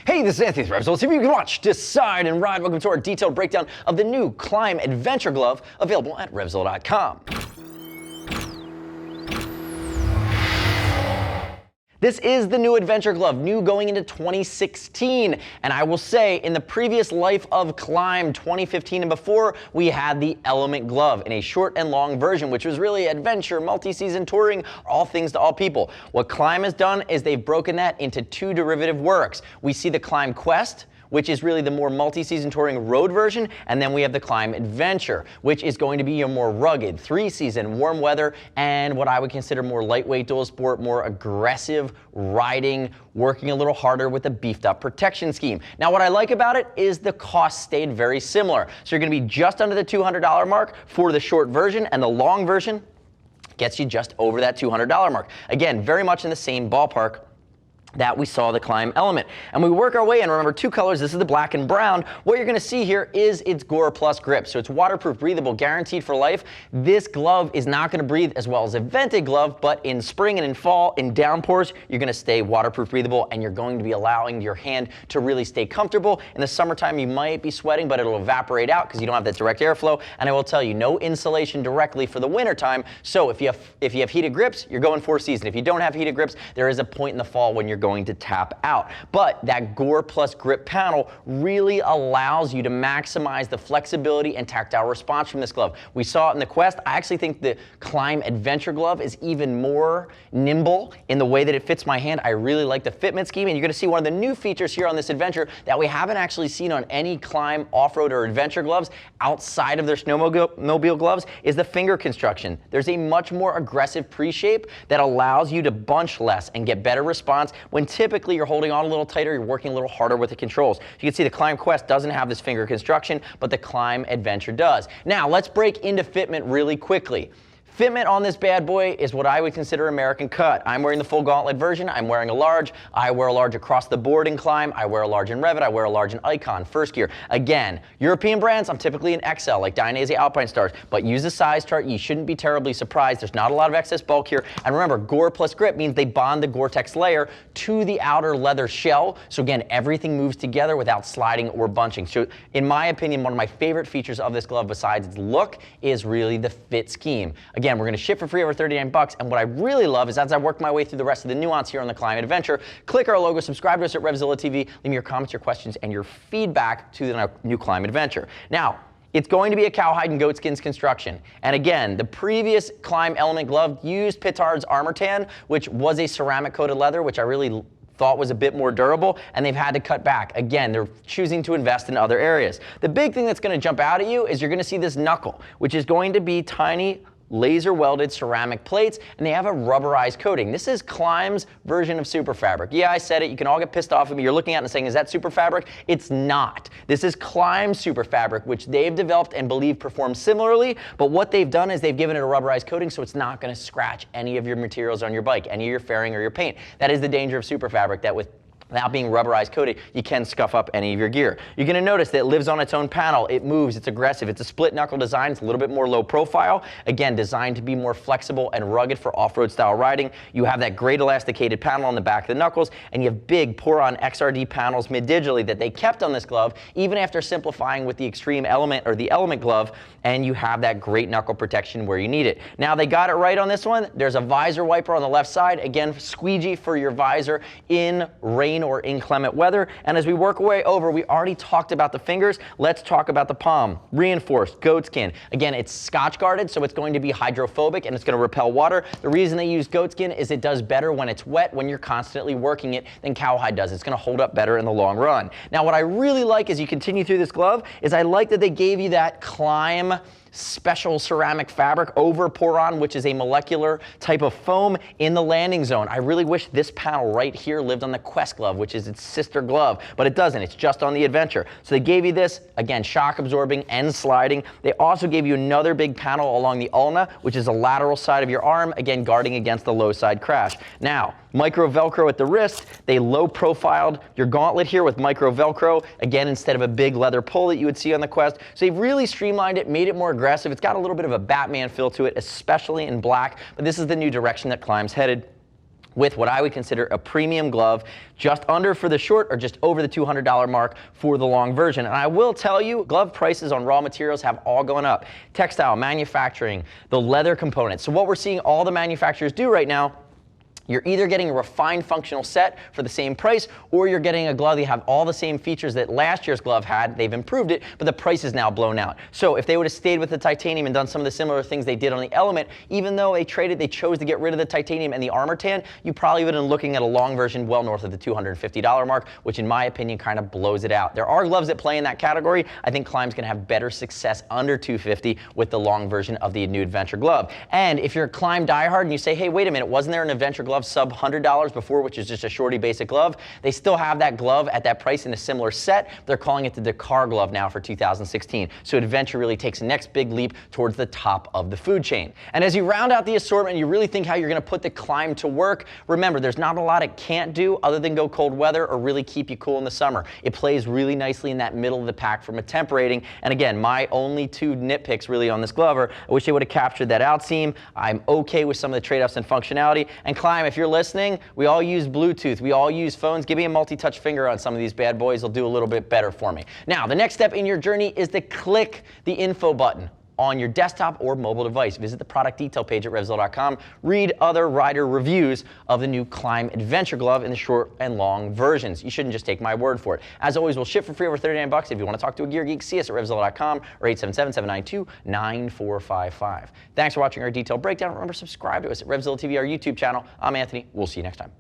Hey, this is Anthony with RevZilla. See if you can watch, decide, and ride. Welcome to our detailed breakdown of the new Klim Adventure Glove, available at RevZilla.com. This is the new Adventure Glove, new going into 2016. And I will say, in the previous life of Klim, 2015 and before, we had the Element Glove in a short and long version, which was really adventure, multi-season touring, all things to all people. What Klim has done is they've broken that into two derivative works. We see the Klim Quest, which is really the more multi-season touring road version, and then we have the Klim Adventure, which is going to be a more rugged, three-season, warm weather, and what I would consider more lightweight dual sport, more aggressive riding, working a little harder with a beefed up protection scheme. Now what I like about it is the cost stayed very similar. So you're gonna be just under the $200 mark for the short version, and the long version gets you just over that $200 mark. Again, very much in the same ballpark that we saw the Klim Element. And we work our way in, remember, two colors, this is the black and brown. What you're gonna see here is its Gore Plus grip. So it's waterproof, breathable, guaranteed for life. This glove is not gonna breathe as well as a vented glove, but in spring and in fall, in downpours, you're gonna stay waterproof, breathable, and you're going to be allowing your hand to really stay comfortable. In the summertime, you might be sweating, but it'll evaporate out because you don't have that direct airflow. And I will tell you, no insulation directly for the wintertime. So if you have heated grips, you're going for season. If you don't have heated grips, there is a point in the fall when you're going to tap out. But that Gore Plus grip panel really allows you to maximize the flexibility and tactile response from this glove. We saw it in the Quest. I actually think the Klim Adventure Glove is even more nimble in the way that it fits my hand. I really like the fitment scheme, and you're going to see one of the new features here on this Adventure that we haven't actually seen on any Klim off-road or adventure gloves outside of their snowmobile gloves is the finger construction. There's a much more aggressive pre-shape that allows you to bunch less and get better response when typically you're holding on a little tighter, you're working a little harder with the controls. You can see the Klim Quest doesn't have this finger construction, but the Klim Adventure does. Now let's break into fitment really quickly. Fitment on this bad boy is what I would consider American cut. I'm wearing the full gauntlet version. I'm wearing a large. I wear a large across the board in Klim. I wear a large in Revit. I wear a large in Icon, First Gear. Again, European brands, I'm typically an XL, like Dainese Alpine Stars, but use the size chart. You shouldn't be terribly surprised. There's not a lot of excess bulk here. And remember, Gore Plus grip means they bond the Gore-Tex layer to the outer leather shell. So again, everything moves together without sliding or bunching. So in my opinion, one of my favorite features of this glove besides its look is really the fit scheme. Again, we're gonna ship for free over 39 bucks, and what I really love is as I work my way through the rest of the nuance here on the Klim Adventure, click our logo, subscribe to us at RevZilla TV, leave me your comments, your questions, and your feedback to the new Klim Adventure. Now, it's going to be a cowhide and goatskins construction. And again, the previous Klim Element Glove used Petard's Armor Tan, which was a ceramic coated leather, which I really thought was a bit more durable, and they've had to cut back. Again, they're choosing to invest in other areas. The big thing that's gonna jump out at you is you're gonna see this knuckle, which is going to be tiny laser welded ceramic plates, and they have a rubberized coating. This is Klim's version of super fabric. Yeah, I said it, you can all get pissed off at me. You're looking at it and saying, is that super fabric? It's not. This is Klim super fabric, which they've developed and believe performs similarly, but what they've done is they've given it a rubberized coating so it's not gonna scratch any of your materials on your bike, any of your fairing or your paint. That is the danger of super fabric, that without being rubberized coated, you can scuff up any of your gear. You're gonna notice that it lives on its own panel, it moves, it's aggressive, it's a split knuckle design, it's a little bit more low profile, again, designed to be more flexible and rugged for off-road style riding. You have that great elasticated panel on the back of the knuckles, and you have big Poron XRD panels mid-digitally that they kept on this glove, even after simplifying with the Extreme Element or the Element Glove, and you have that great knuckle protection where you need it. Now, they got it right on this one. There's a visor wiper on the left side, again, squeegee for your visor in rain or inclement weather. And as we work our way over, we already talked about the fingers. Let's talk about the palm. Reinforced goatskin. Again, it's Scotch guarded, so it's going to be hydrophobic and it's going to repel water. The reason they use goatskin is it does better when it's wet, when you're constantly working it, than cowhide does. It's going to hold up better in the long run. Now, what I really like as you continue through this glove is I like that they gave you that Klim special ceramic fabric over Poron, which is a molecular type of foam in the landing zone. I really wish this panel right here lived on the Quest glove, which is its sister glove, but it doesn't. It's just on the Adventure. So they gave you this, again, shock absorbing and sliding. They also gave you another big panel along the ulna, which is the lateral side of your arm, again, guarding against the low side crash. Now, micro Velcro at the wrist. They low profiled your gauntlet here with micro Velcro, again, instead of a big leather pull that you would see on the Quest. So they've really streamlined it, made it more aggressive. It's got a little bit of a Batman feel to it, especially in black, but this is the new direction that Klim's headed. with what I would consider a premium glove, just under for the short or just over the $200 mark for the long version. And I will tell you, glove prices on raw materials have all gone up. Textile, manufacturing, the leather components. So what we're seeing all the manufacturers do right now, you're either getting a refined functional set for the same price, or you're getting a glove that have all the same features that last year's glove had. They've improved it, but the price is now blown out. So if they would have stayed with the titanium and done some of the similar things they did on the Element, even though they chose to get rid of the titanium and the armor tan, you probably would have been looking at a long version well north of the $250 mark, which in my opinion kind of blows it out. There are gloves that play in that category. I think Klim's gonna have better success under $250 with the long version of the new Adventure glove. And if you're a Klim diehard and you say, hey, wait a minute, wasn't there an Adventure glove sub $100 before, which is just a shorty basic glove? They still have that glove at that price in a similar set. They're calling it the Dakar glove now for 2016. So Adventure really takes the next big leap towards the top of the food chain. And as you round out the assortment, you really think how you're going to put the Klim to work. Remember, there's not a lot it can't do other than go cold weather or really keep you cool in the summer. It plays really nicely in that middle of the pack from a temp rating. And again, my only two nitpicks really on this glove are, I wish they would have captured that outseam. I'm okay with some of the trade-offs in functionality. And Klim, if you're listening, we all use Bluetooth, we all use phones. Give me a multi-touch finger on some of these bad boys. They'll do a little bit better for me. Now, the next step in your journey is to click the info button on your desktop or mobile device. Visit the product detail page at RevZilla.com. Read other rider reviews of the new Klim Adventure Glove in the short and long versions. You shouldn't just take my word for it. As always, we'll ship for free over 39 bucks. If you want to talk to a gear geek, see us at RevZilla.com or 877-792-9455. Thanks for watching our detailed breakdown. Remember, subscribe to us at RevZilla TV, our YouTube channel. I'm Anthony. We'll see you next time.